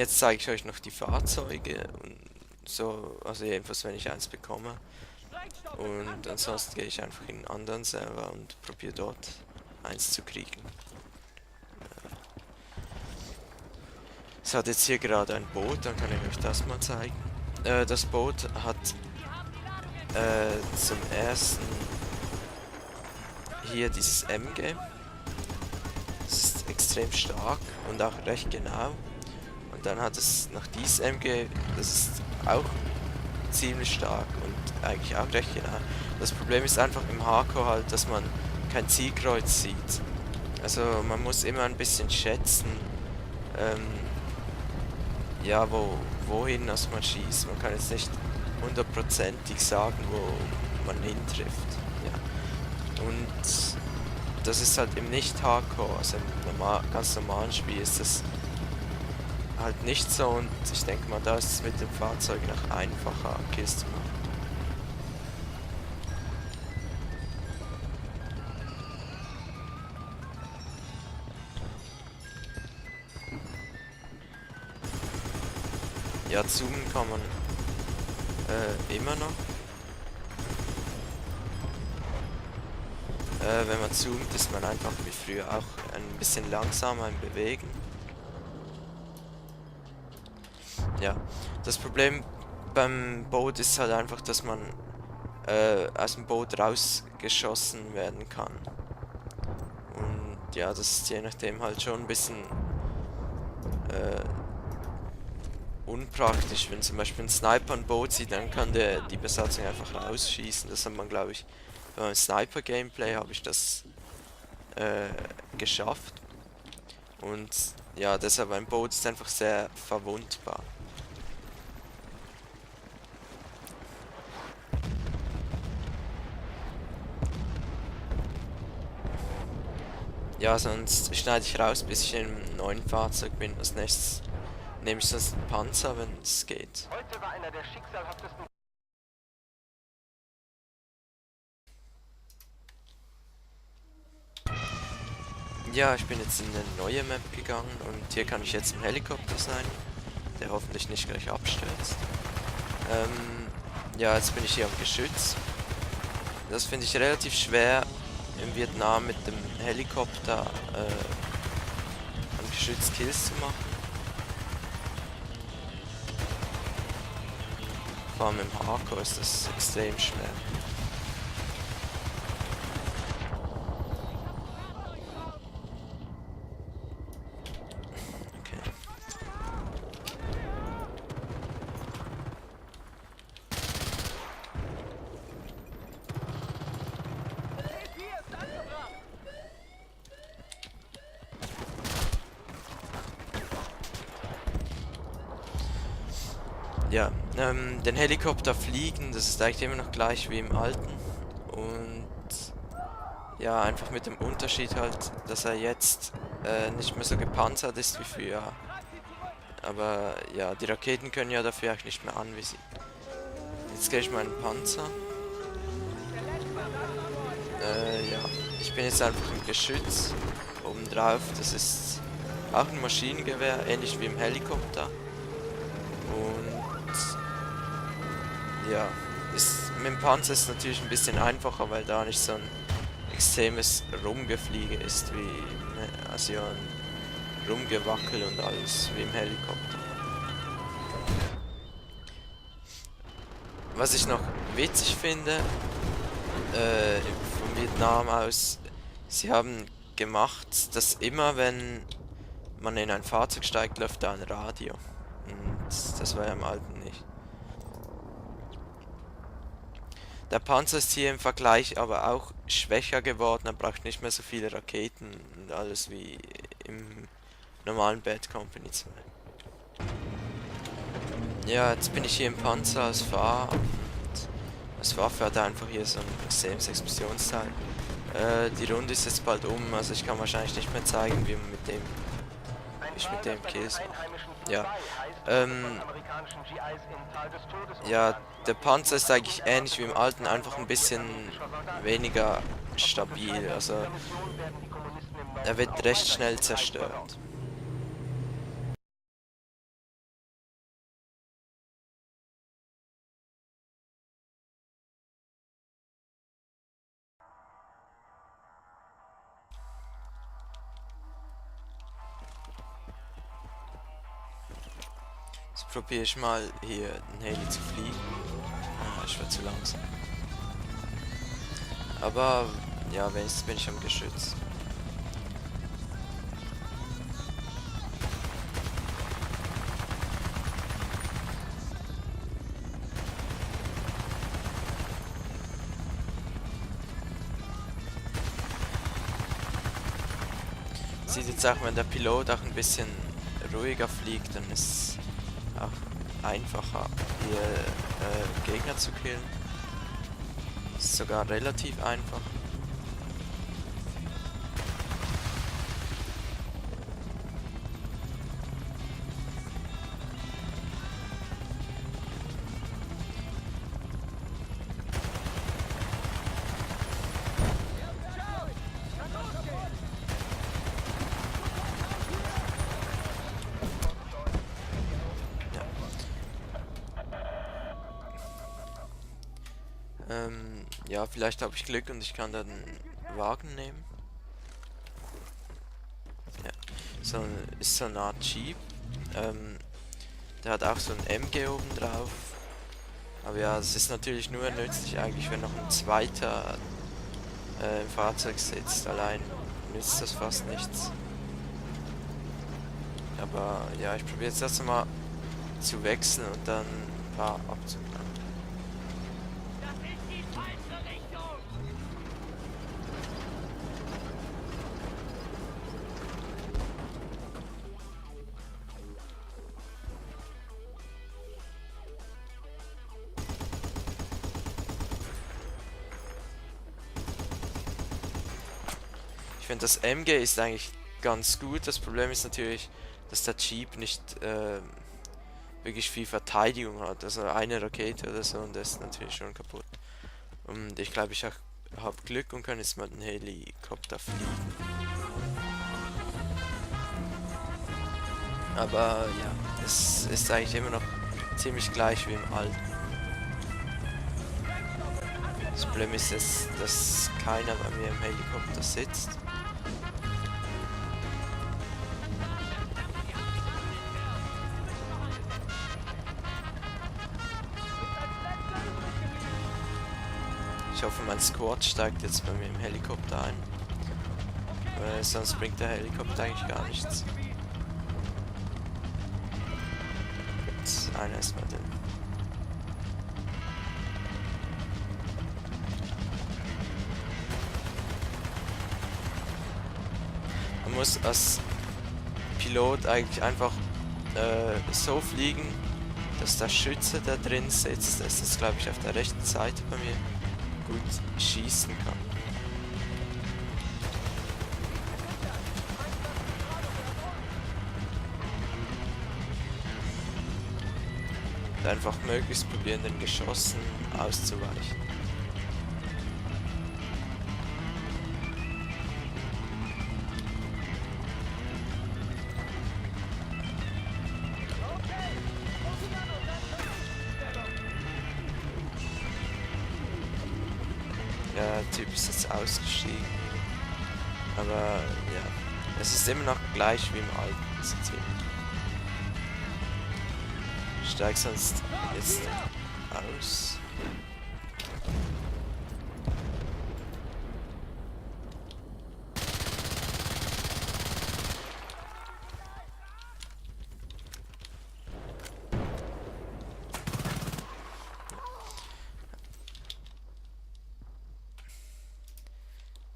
Jetzt zeige ich euch noch die Fahrzeuge und so, also jedenfalls wenn ich eins bekomme. Und ansonsten gehe ich einfach in einen anderen Server und probiere dort eins zu kriegen. Es hat jetzt hier gerade ein Boot, dann kann ich euch das mal zeigen. Das Boot hat zum ersten hier dieses MG. Das ist extrem stark und auch recht genau. Und dann hat es noch dieses MG, das ist auch ziemlich stark und eigentlich auch recht genau. Das Problem ist einfach im Hardcore halt, dass man kein Zielkreuz sieht. Also man muss immer ein bisschen schätzen, ähm, ja, wohin das man schießt. Man kann jetzt nicht hundertprozentig sagen, wo man hintrifft. Ja. Und das ist halt im Nicht-Hardcore, also im ganz normalen Spiel ist das halt nicht so, und ich denke mal, da ist es mit dem Fahrzeug noch einfacher, Kills zu machen. Ja, zoomen kann man immer noch. Wenn man zoomt, ist man einfach wie früher auch ein bisschen langsamer im Bewegen. Ja, das Problem beim Boot ist halt einfach, dass man aus dem Boot rausgeschossen werden kann. Und ja, das ist je nachdem halt schon ein bisschen unpraktisch. Wenn zum Beispiel ein Sniper ein Boot sieht, dann kann die Besatzung einfach rausschießen. Das hat man, glaube ich, beim Sniper-Gameplay habe ich das geschafft. Und ja, deshalb ein Boot ist einfach sehr verwundbar. Ja, sonst schneide ich raus, bis ich in einem neuen Fahrzeug bin. Als nächstes nehme ich sonst einen Panzer, wenn es geht. Heute war einer der schicksalhaftesten. Ja, ich bin jetzt in eine neue Map gegangen und hier kann ich jetzt im Helikopter sein, der hoffentlich nicht gleich abstürzt. Ja, jetzt bin ich hier am Geschütz. Das finde ich relativ schwer in Vietnam mit dem Helikopter am Geschütz Kills zu machen. Vor allem im Hardcore ist das extrem schwer. Okay. Ja, den Helikopter fliegen, das ist eigentlich immer noch gleich wie im alten. Und ja, einfach mit dem Unterschied halt, dass er jetzt nicht mehr so gepanzert ist wie früher. Aber ja, die Raketen können ja dafür auch nicht mehr anvisieren. Jetzt gehe ich mal in den Panzer. Ja, ich bin jetzt einfach im Geschütz. Obendrauf, das ist auch ein Maschinengewehr, ähnlich wie im Helikopter. Und ja, mit dem Panzer ist es natürlich ein bisschen einfacher, weil da nicht so ein extremes Rumgefliege ist wie, also ja, ein Rumgewackel und alles wie im Helikopter. Was ich noch witzig finde, von Vietnam aus, sie haben gemacht, dass immer wenn man in ein Fahrzeug steigt, läuft da ein Radio. Und das war ja im alten nicht. Der Panzer ist hier im Vergleich aber auch schwächer geworden, er braucht nicht mehr so viele Raketen und alles wie im normalen Bad Company 2. Ja, jetzt bin ich hier im Panzer als Fahrer und als Waffe hat er einfach hier so ein extremes Explosionsteil. Die Runde ist jetzt bald um, also ich kann wahrscheinlich nicht mehr zeigen, wie man ich mit dem Kills mache. Ja, ja, der Panzer ist eigentlich ähnlich wie im alten, einfach ein bisschen weniger stabil, also er wird recht schnell zerstört. Jetzt probiere ich mal hier den Heli zu fliegen. Ah, ich war zu langsam. Aber ja, wenigstens bin ich am Geschütz. Sieht jetzt auch, wenn der Pilot auch ein bisschen ruhiger fliegt, dann ist es auch einfacher, hier Gegner zu killen. Ist sogar relativ einfach. Ja, vielleicht habe ich Glück und ich kann dann einen Wagen nehmen. Ja, ist so eine Art Jeep. Der hat auch so ein MG oben drauf. Aber ja, es ist natürlich nur nützlich eigentlich, wenn noch ein zweiter im Fahrzeug sitzt. Allein nützt das fast nichts. Aber ja, ich probiere jetzt erst mal zu wechseln und dann ein paar abzuknallen. Ich finde, das MG ist eigentlich ganz gut. Das Problem ist natürlich, dass der Jeep nicht wirklich viel Verteidigung hat. Also eine Rakete oder so und das ist natürlich schon kaputt. Und ich glaube, ich habe Glück und kann jetzt mal den Helikopter fliegen. Aber ja, es ist eigentlich immer noch ziemlich gleich wie im Alten. Das Problem ist, dass keiner bei mir im Helikopter sitzt. Ich hoffe, mein Squad steigt jetzt bei mir im Helikopter ein. Weil sonst bringt der Helikopter eigentlich gar nichts. Jetzt einer ist mal drin. Man muss als Pilot eigentlich einfach so fliegen, dass der Schütze, der drin sitzt, das ist glaube ich auf der rechten Seite bei mir, gut schießen kann. Und einfach möglichst probieren, den Geschossen auszuweichen. Der Typ ist jetzt ausgestiegen. Aber ja, es ist immer noch gleich wie im alten System. Ich steig sonst jetzt aus.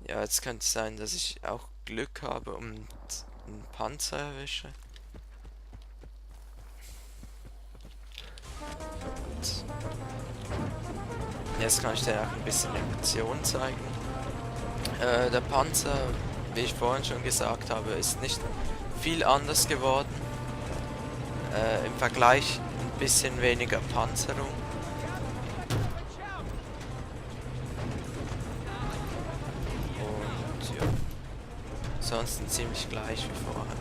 Ja, jetzt könnte es sein, dass ich auch Glück habe und einen Panzer erwische. Und jetzt kann ich dir auch ein bisschen Emotion zeigen. Der Panzer, wie ich vorhin schon gesagt habe, ist nicht viel anders geworden. Im Vergleich ein bisschen weniger Panzerung. Ansonsten ziemlich gleich wie vorher.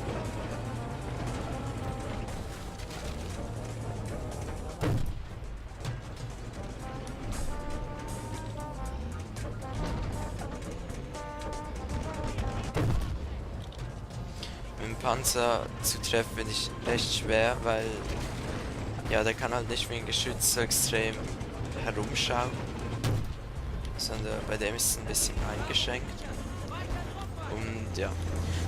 Mit dem Panzer zu treffen finde ich recht schwer, weil ja, der kann halt nicht wie ein Geschütz so extrem herumschauen, sondern bei dem ist es ein bisschen eingeschränkt. Und ja,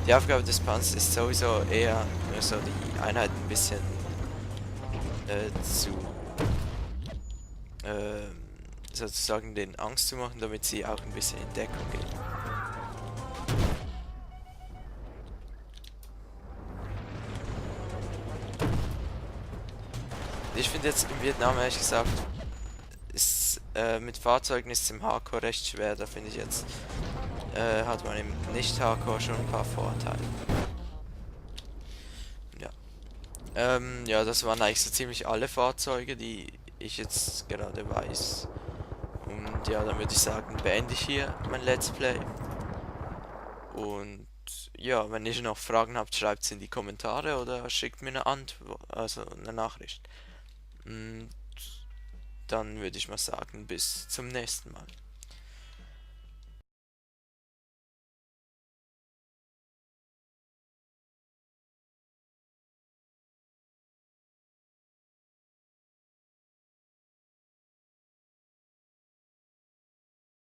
die Aufgabe des Panzers ist sowieso eher nur so die Einheit ein bisschen zu sozusagen den Angst zu machen, damit sie auch ein bisschen in Deckung gehen. Ich finde jetzt in Vietnam ehrlich gesagt, ist, mit Fahrzeugen ist es im Hardcore recht schwer. Da finde ich jetzt, hat man im Nicht-Hardcore schon ein paar Vorteile. Ja. Ja, das waren eigentlich so ziemlich alle Fahrzeuge, die ich jetzt gerade weiß. Und ja, dann würde ich sagen, beende ich hier mein Let's Play. Und ja, wenn ihr noch Fragen habt, schreibt es in die Kommentare oder schickt mir eine Antwort, also eine Nachricht. Und dann würde ich mal sagen, bis zum nächsten Mal.